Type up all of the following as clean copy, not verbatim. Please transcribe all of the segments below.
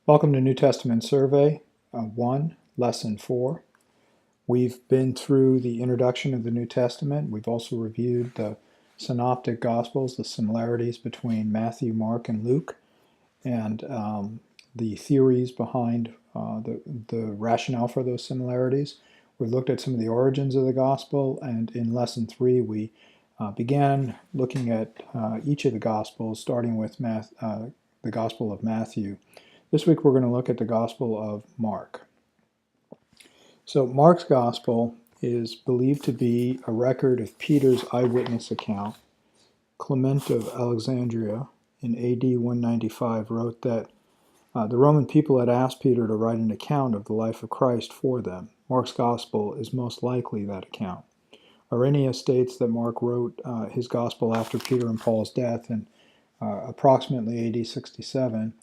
Welcome to New Testament Survey 1, Lesson 4. We've been through the introduction of the New Testament. We've also reviewed the Synoptic Gospels, the similarities between Matthew, Mark, and Luke, and the theories behind the rationale for those similarities. We've looked at some of the origins of the Gospel, and in Lesson 3 we began looking at each of the Gospels, starting with the Gospel of Matthew. This week we're going to look at the Gospel of Mark. So Mark's Gospel is believed to be a record of Peter's eyewitness account. Clement of Alexandria in AD 195 wrote that the Roman people had asked Peter to write an account of the life of Christ for them. Mark's Gospel is most likely that account. Irenaeus states that Mark wrote his Gospel after Peter and Paul's death in approximately AD 67.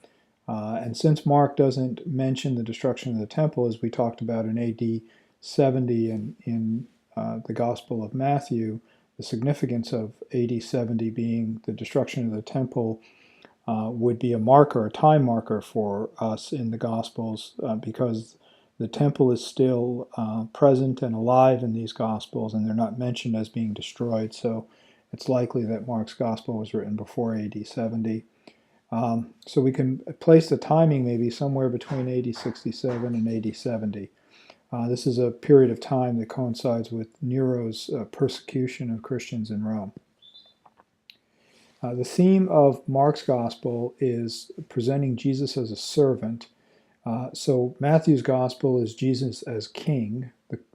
And since Mark doesn't mention the destruction of the temple, as we talked about in AD 70 and in the Gospel of Matthew, the significance of AD 70 being the destruction of the temple would be a marker, a time marker for us in the Gospels, because the temple is still present and alive in these Gospels, and they're not mentioned as being destroyed. So it's likely that Mark's Gospel was written before AD 70. So we can place the timing maybe somewhere between AD 67 and AD 70. This is a period of time that coincides with Nero's persecution of Christians in Rome. The theme of Mark's Gospel is presenting Jesus as a servant. So Matthew's Gospel is Jesus as king,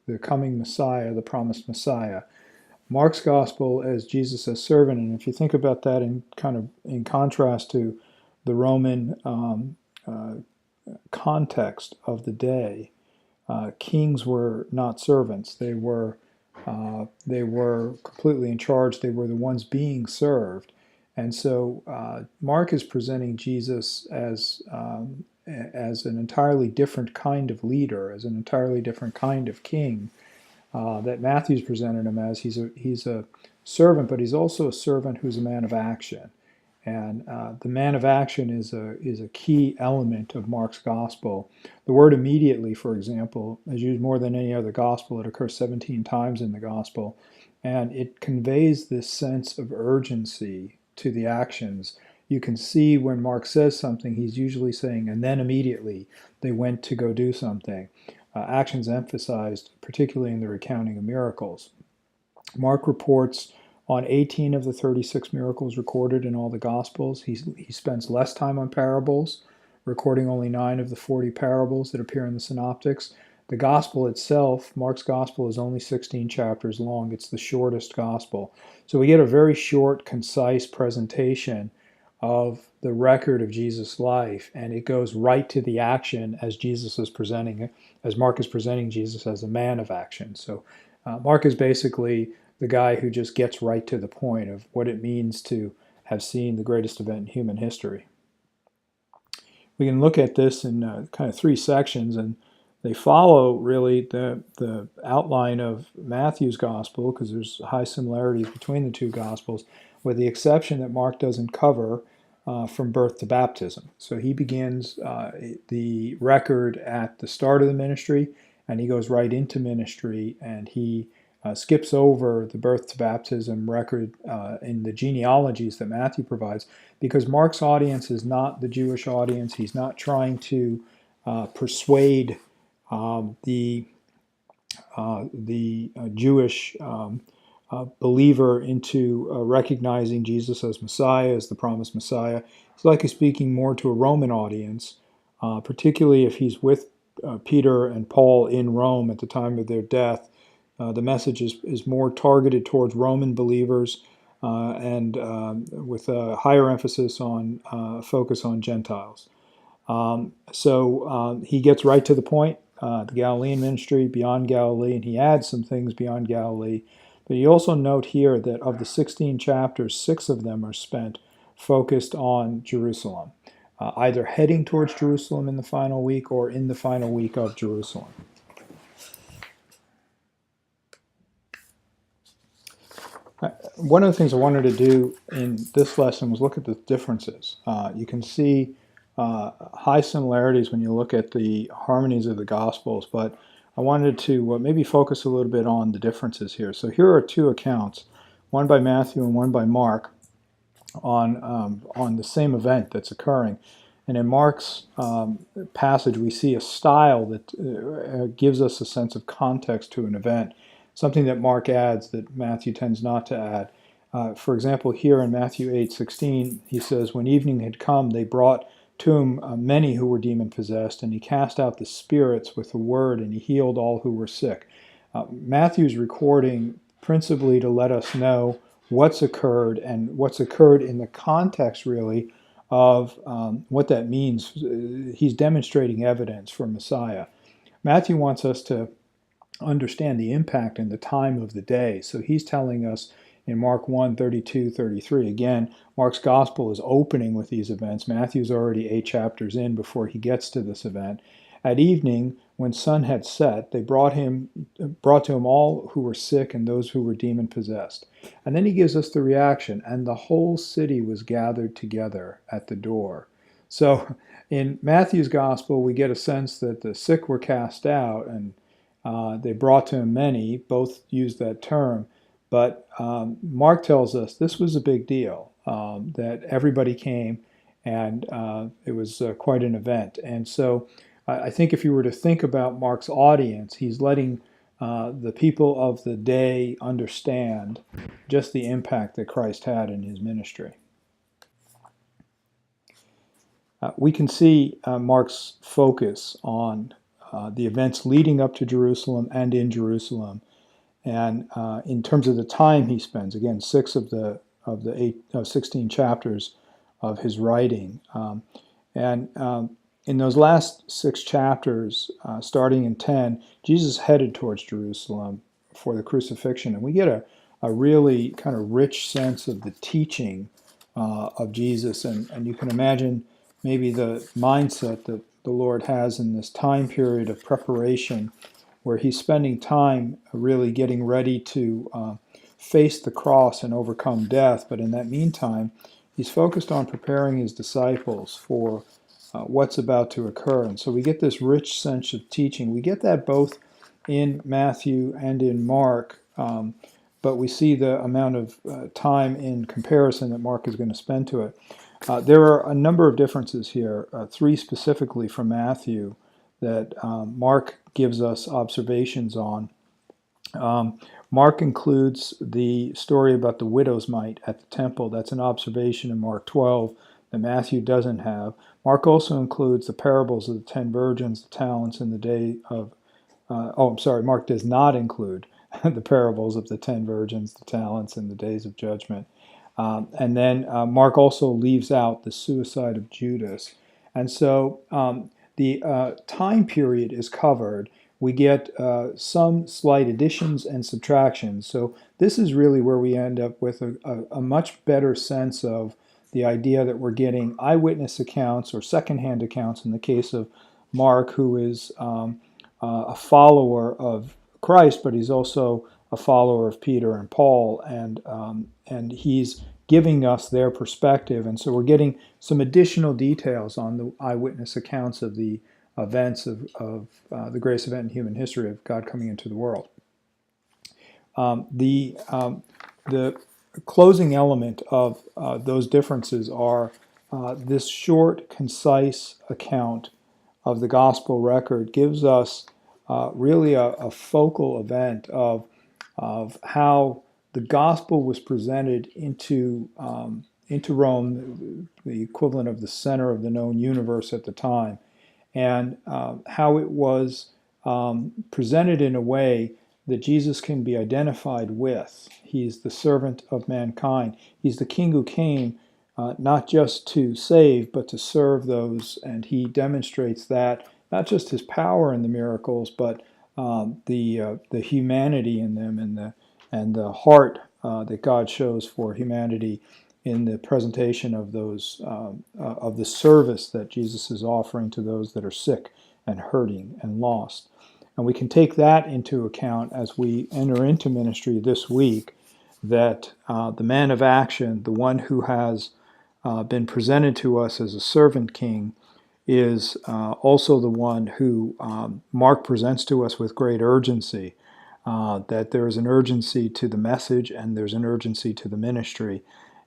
the coming Messiah, the promised Messiah. Mark's Gospel as Jesus as servant, and if you think about that in contrast to the Roman context of the day, kings were not servants. They were completely in charge. They were the ones being served, and so Mark is presenting Jesus as an entirely different kind of leader, as an entirely different kind of king. That Matthew's presented him as. He's a servant, but he's also a servant who's a man of action. And the man of action is a key element of Mark's Gospel. The word immediately, for example, is used more than any other Gospel. It occurs 17 times in the Gospel, and it conveys this sense of urgency to the actions. You can see when Mark says something, he's usually saying, and then immediately they went to go do something. Actions emphasized, particularly in the recounting of miracles. Mark reports on 18 of the 36 miracles recorded in all the Gospels. He spends less time on parables, recording only 9 of the 40 parables that appear in the Synoptics. The Gospel itself, Mark's Gospel, is only 16 chapters long. It's the shortest Gospel. So we get a very short, concise presentation of the record of Jesus' life, and it goes right to the action as Mark is presenting Jesus as a man of action. So Mark is basically the guy who just gets right to the point of what it means to have seen the greatest event in human history. We can look at this in kind of 3 sections, and they follow really the outline of Matthew's Gospel, because there's high similarities between the 2 Gospels, with the exception that Mark doesn't cover from birth to baptism. So he begins the record at the start of the ministry, and he goes right into ministry, and he skips over the birth to baptism record in the genealogies that Matthew provides, because Mark's audience is not the Jewish audience. He's not trying to persuade the Jewish believer into recognizing Jesus as Messiah, as the promised Messiah. He's likely speaking more to a Roman audience, particularly if he's with Peter and Paul in Rome at the time of their death. The message is more targeted towards Roman believers and with a higher emphasis on focus on Gentiles. So he gets right to the point, the Galilean ministry, beyond Galilee, and he adds some things beyond Galilee. But you also note here that of the 16 chapters, 6 of them are spent focused on Jerusalem, either heading towards Jerusalem in the final week or in the final week of Jerusalem. One of the things I wanted to do in this lesson was look at the differences. You can see high similarities when you look at the harmonies of the Gospels, but I wanted to maybe focus a little bit on the differences here. So here are two accounts, one by Matthew and one by Mark, on the same event that's occurring. And in Mark's passage, we see a style that gives us a sense of context to an event, something that Mark adds that Matthew tends not to add. For example, here in Matthew 8:16, he says, "When evening had come, they brought to him many who were demon-possessed, and he cast out the spirits with a word, and he healed all who were sick." Matthew's recording principally to let us know what's occurred and what's occurred in the context, really, of what that means. He's demonstrating evidence for Messiah. Matthew wants us to understand the impact and the time of the day. So he's telling us in Mark 1:32, 33. Again, Mark's gospel is opening with these events. Matthew's already 8 chapters in before he gets to this event. At evening, when sun had set, they brought to him all who were sick and those who were demon-possessed. And then he gives us the reaction, and the whole city was gathered together at the door. So in Matthew's gospel, we get a sense that the sick were cast out, and they brought to him many. Both use that term. But Mark tells us this was a big deal, that everybody came, and it was quite an event. And so I think if you were to think about Mark's audience, he's letting the people of the day understand just the impact that Christ had in his ministry. We can see Mark's focus on the events leading up to Jerusalem and in Jerusalem. And in terms of the time he spends, again, 6 of the 16 chapters of his writing. In those last 6 chapters, starting in 10, Jesus headed towards Jerusalem for the crucifixion. And we get a really kind of rich sense of the teaching of Jesus. And you can imagine maybe the mindset that the Lord has in this time period of preparation, where he's spending time really getting ready to face the cross and overcome death. But in that meantime, he's focused on preparing his disciples for what's about to occur. And so we get this rich sense of teaching. We get that both in Matthew and in Mark, but we see the amount of time in comparison that Mark is going to spend to it. There are a number of differences here, 3 specifically from Matthew, that Mark gives us observations on. Mark includes the story about the widow's mite at the temple. That's an observation in Mark 12 that Matthew doesn't have. Mark also includes the parables of the 10 virgins, the talents, and the day of... Mark does not include the parables of the 10 virgins, the talents, and the days of judgment. And then Mark also leaves out the suicide of Judas. And so the time period is covered. We get some slight additions and subtractions. So this is really where we end up with a much better sense of the idea that we're getting eyewitness accounts or secondhand accounts in the case of Mark, who is a follower of Christ, but he's also a follower of Peter and Paul, and he's giving us their perspective. And so we're getting some additional details on the eyewitness accounts of the events of the greatest event in human history of God coming into the world. The closing element of those differences are this short, concise account of the gospel record gives us really a focal event of how the gospel was presented into Rome, the equivalent of the center of the known universe at the time, and how it was presented in a way that Jesus can be identified with. He's the servant of mankind. He's the king who came not just to save, but to serve those, and he demonstrates that, not just his power in the miracles, but the humanity in them and the heart that God shows for humanity in the presentation of those of the service that Jesus is offering to those that are sick and hurting and lost. And we can take that into account as we enter into ministry this week, that the man of action, the one who has been presented to us as a servant king, is also the one who Mark presents to us with great urgency, that there's an urgency to the message and there's an urgency to the ministry.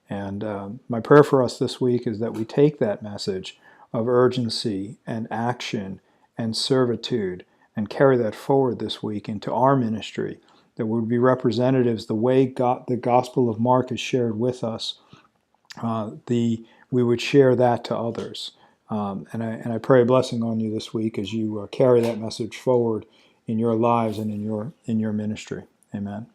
And my prayer for us this week is that we take that message of urgency and action and servitude and carry that forward this week into our ministry, that we would be representatives the way the Gospel of Mark is shared with us. We would share that to others. And I pray a blessing on you this week as you carry that message forward in your lives and in your ministry. Amen.